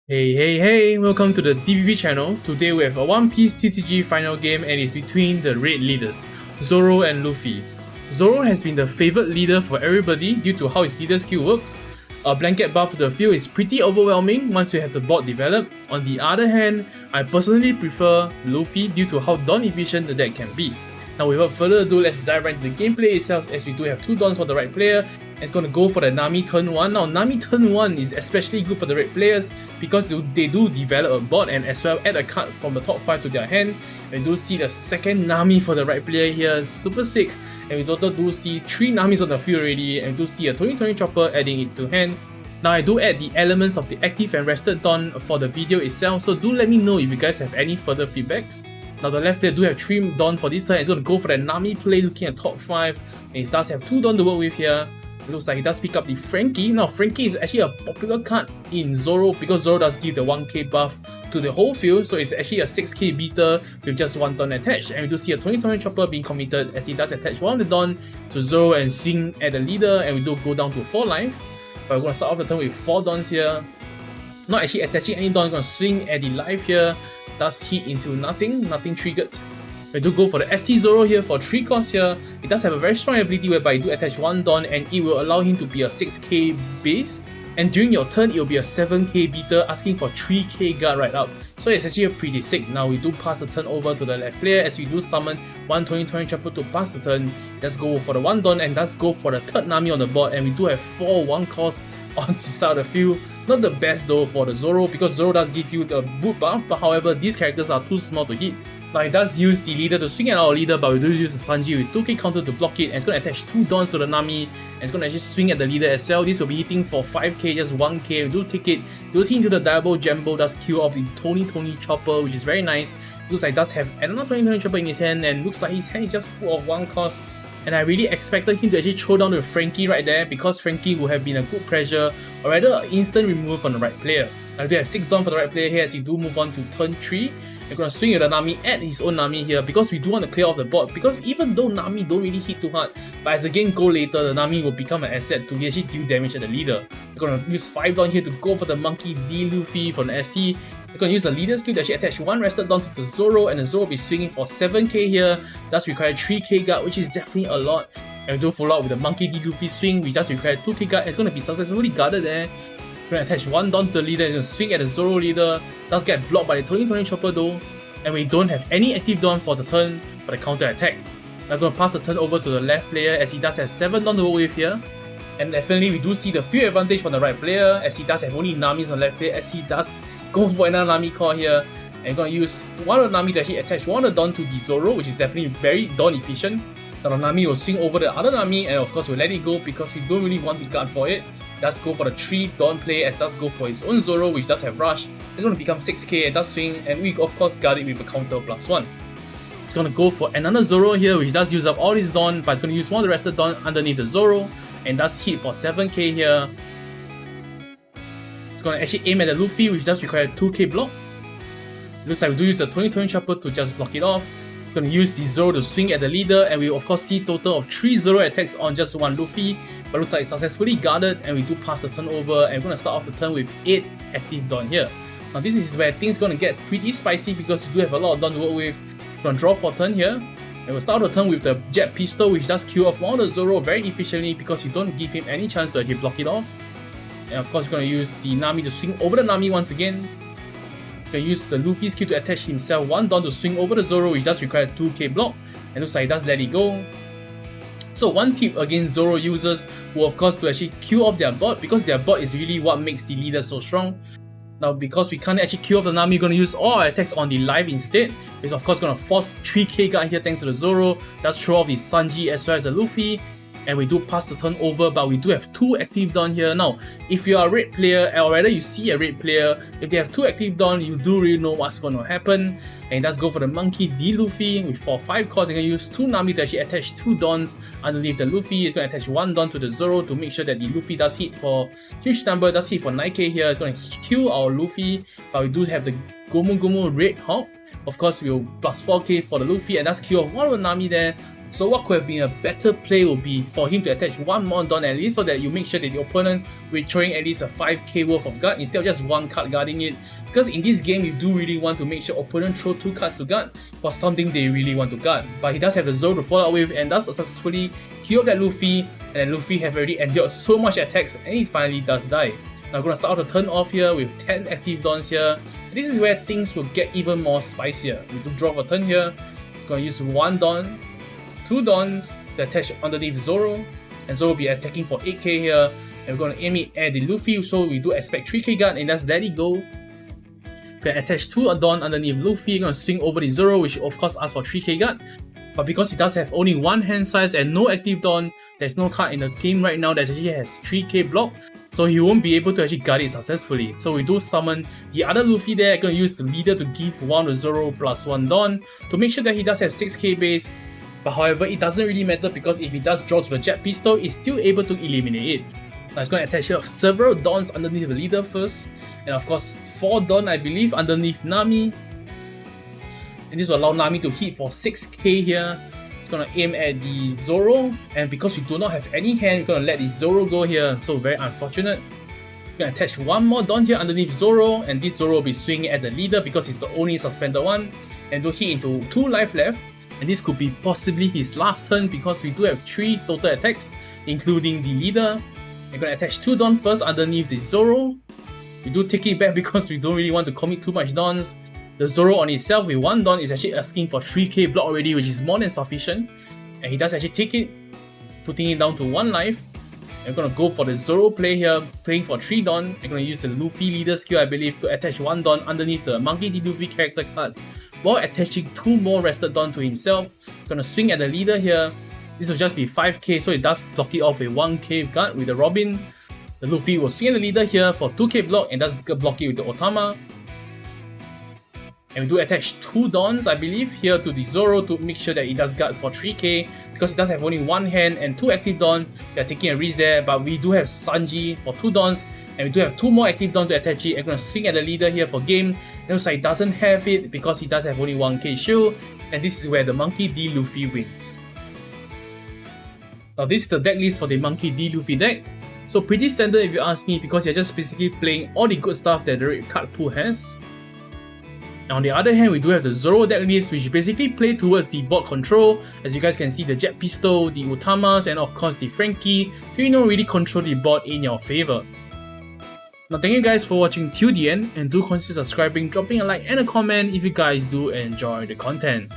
Hey, welcome to the DBB channel. Today we have a One Piece TCG final game and it's between the red leaders, Zoro and Luffy. Zoro has been the favorite leader for everybody due to how his leader skill works. A blanket buff to the field is pretty overwhelming once you have the board developed. On the other hand, I personally prefer Luffy due to how dawn efficient the deck can be. Now without further ado, let's dive right into the gameplay itself as we do have 2 dawns for the right player. And it's going to go for the Nami turn 1. Now Nami turn 1 is especially good for the red players because they do develop a board and as well add a card from the top 5 to their hand. We do see the second Nami for the right player here, super sick. And we total do see 3 Namis on the field already and we do see a 2020 chopper adding it to hand. Now I do add the elements of the active and rested dawn for the video itself, so do let me know if you guys have any further feedbacks. Now the left player do have 3 dawn for this turn. He's going to go for that Nami play looking at top 5. And he does have 2 dawn to work with here. It looks like he does pick up the Frankie. Now Frankie is actually a popular card in Zoro because Zoro does give the 1k buff to the whole field. So it's actually a 6k beater with just 1 dawn attached. And we do see a 2020 chopper being committed as he does attach 1 of the dawn to Zoro and swing at the leader. And we do go down to 4 life. But we're going to start off the turn with 4 dawns here. Not actually attaching any dawn, going to swing at the life here. Does hit into nothing triggered. We do go for the ST Zoro here for 3 costs here. It does have a very strong ability whereby you do attach 1 dawn and it will allow him to be a 6k base. And during your turn, it will be a 7k beater asking for 3k guard right up. So it's actually pretty sick. Now we do pass the turn over to the left player as we do summon 1 2020 chopper to pass the turn. Let's go for the 1 dawn and let's go for the third Nami on the board and we do have 4 1 costs on the side of the field. Not the best though for the Zoro because Zoro does give you the boot buff, but however these characters are too small to hit. Now it does use the leader to swing at our leader, but we do use the Sanji with 2k counter to block it and it's going to attach 2 dawns to the Nami and it's going to actually swing at the leader as well. This will be hitting for 5k, just 1k. We do take it, does hit into the Diablo Jumbo, does kill off the Tony chopper, which is very nice. Looks like does have another 2020 chopper in his hand and looks like his hand is just full of 1 cost. And I really expected him to actually throw down to Frankie right there because Frankie would have been a good pressure or rather an instant remove from the right player. Now we do have 6 dawn for the right player here as he do move on to turn 3. We're going to swing at the Nami at his own Nami here because we do want to clear off the board because even though Nami don't really hit too hard, but as the game goes later, the Nami will become an asset to actually deal damage at the leader. We're going to use 5 dawn here to go for the Monkey D Luffy from the ST. We're going to use the leader skill to actually attach 1 rested dawn to the Zoro and the Zoro will be swinging for 7k here. Does require 3k guard, which is definitely a lot. And we do follow up with the Monkey D Luffy swing, which does require 2k guard. It's going to be successfully guarded there. We're going to attach 1 dawn to the leader and going to swing at the Zoro leader. Does get blocked by the 2020 chopper though. And we don't have any active dawn for the turn for the counter attack. I'm going to pass the turn over to the left player as he does have 7 dawn to work with here. And definitely we do see the field advantage from the right player as he does have only Namis on the left player as he does go for another Nami call here. And going to use 1 of the Nami to actually attach 1 of the dawn to the Zoro, which is definitely very dawn efficient. Now the Nami will swing over the other Nami and of course we'll let it go because we don't really want to guard for it. Does go for the 3 dawn play as does go for his own Zoro which does have rush. It's going to become 6k and does swing and we of course guard it with a counter +1. It's going to go for another Zoro here which does use up all his dawn but it's going to use 1 of the rested dawn underneath the Zoro and does hit for 7k here. It's going to actually aim at the Luffy which does require 2k block. Looks like we do use the 2020 chopper to just block it off. We're going to use the Zoro to swing at the leader and we of course see total of 3 Zoro attacks on just 1 Luffy, but looks like it's successfully guarded and we do pass the turn over and we're going to start off the turn with 8 active dawn here. Now this is where things going to get pretty spicy because we do have a lot of dawn to work with. We're going to draw for turn here and we'll start the turn with the Jet Pistol which does kill off 1 of the Zoro very efficiently because you don't give him any chance to actually block it off. And of course we're going to use the Nami to swing over the Nami once again. You can use the Luffy skill to attach himself 1 dawn to swing over the Zoro which does require 2k block and looks like he does let it go. So one tip against Zoro users will of course to actually kill off their bot because their bot is really what makes the leader so strong. Now because we can't actually kill off the Nami, we're going to use all our attacks on the live instead. It's of course going to force 3k guard here thanks to the Zoro. Does throw off his Sanji as well as the Luffy. And we do pass the turn over but we do have 2 active dawn here. Now if you are a red player or rather you see a red player, if they have 2 active dawn you do really know what's going to happen. And it does go for the Monkey D Luffy with 5 costs. You can use 2 Nami to actually attach 2 dawns underneath the Luffy. It's going to attach 1 dawn to the Zoro to make sure that the Luffy does hit for huge number, does hit for 9k here. It's going to kill our Luffy but we do have the Gomu Gomu Red Hawk. Of course, we'll plus 4k for the Luffy, and that's kill off one of Nami there. So what could have been a better play would be for him to attach one more Don at least, so that you make sure that the opponent will throwing at least a 5k worth of guard instead of just one card guarding it. Because in this game, you do really want to make sure opponent throw 2 cards to guard for something they really want to guard. But he does have the Zoro to follow up with, and does successfully kill that Luffy, and then Luffy have already endured so much attacks, and he finally does die. Now I'm gonna start the turn off here with 10 active Dons here. This is where things will get even more spicier. We do draw for turn here. Gonna use 1 Don, 2 Dons to attach underneath Zoro, and Zoro will be attacking for 8k here. And we're gonna aim it at the Luffy, so we do expect 3k guard, and that's let it go. Gonna attach 2 Don underneath Luffy, gonna swing over the Zoro, which of course asks for 3k guard. But because he does have only 1 hand size and no active Don, there's no card in the game right now that actually has 3k block, so he won't be able to actually guard it successfully. So we do summon the other Luffy there, gonna use the leader to give 1 to Zoro plus 1 Don to make sure that he does have 6k base. But however, it doesn't really matter because if he does draw to the jet pistol, he's still able to eliminate it. Now it's going to attach several Dons underneath the leader first, and of course 4 Don I believe underneath Nami. And this will allow Nami to hit for 6k here. It's going to aim at the Zoro, and because we do not have any hand, we're going to let the Zoro go here, so very unfortunate. We're going to attach 1 more Don here underneath Zoro, and this Zoro will be swinging at the leader because he's the only suspended one, and will hit into 2 life left. And this could be possibly his last turn because we do have 3 total attacks, including the leader. We're going to attach 2 Don first underneath the Zoro. We do take it back because we don't really want to commit too much Dons. The Zoro on itself with 1 Don is actually asking for 3k block already, which is more than sufficient. And he does actually take it, putting it down to 1 life. And we're going to go for the Zoro play here, playing for 3 Don. We're going to use the Luffy leader skill I believe to attach 1 Don underneath the Monkey D. Luffy character card, while attaching 2 more rested Don to himself. Gonna swing at the leader here. This will just be 5k, so it does block it off with 1k guard with the Robin. The Luffy will swing at the leader here for 2k block and does block it with the Otama. And we do attach 2 Dons I believe here to the Zoro to make sure that it does guard for 3k, because it does have only 1 hand and 2 active Don. We are taking a risk there, but we do have Sanji for 2 Dons, and we do have 2 more active Don to attach it. I'm going to swing at the leader here for game. It looks like he doesn't have it because he does have only 1k shield, and this is where the Monkey D. Luffy wins. Now this is the deck list for the Monkey D. Luffy deck. So pretty standard if you ask me, because you're just basically playing all the good stuff that the red card pool has. Now on the other hand, we do have the Zoro deck list, which basically play towards the board control. As you guys can see, the Jet Pistol, the Utamas, and of course the Frankie, to really control the board in your favor. Now thank you guys for watching till the end, and do consider subscribing, dropping a like and a comment if you guys do enjoy the content.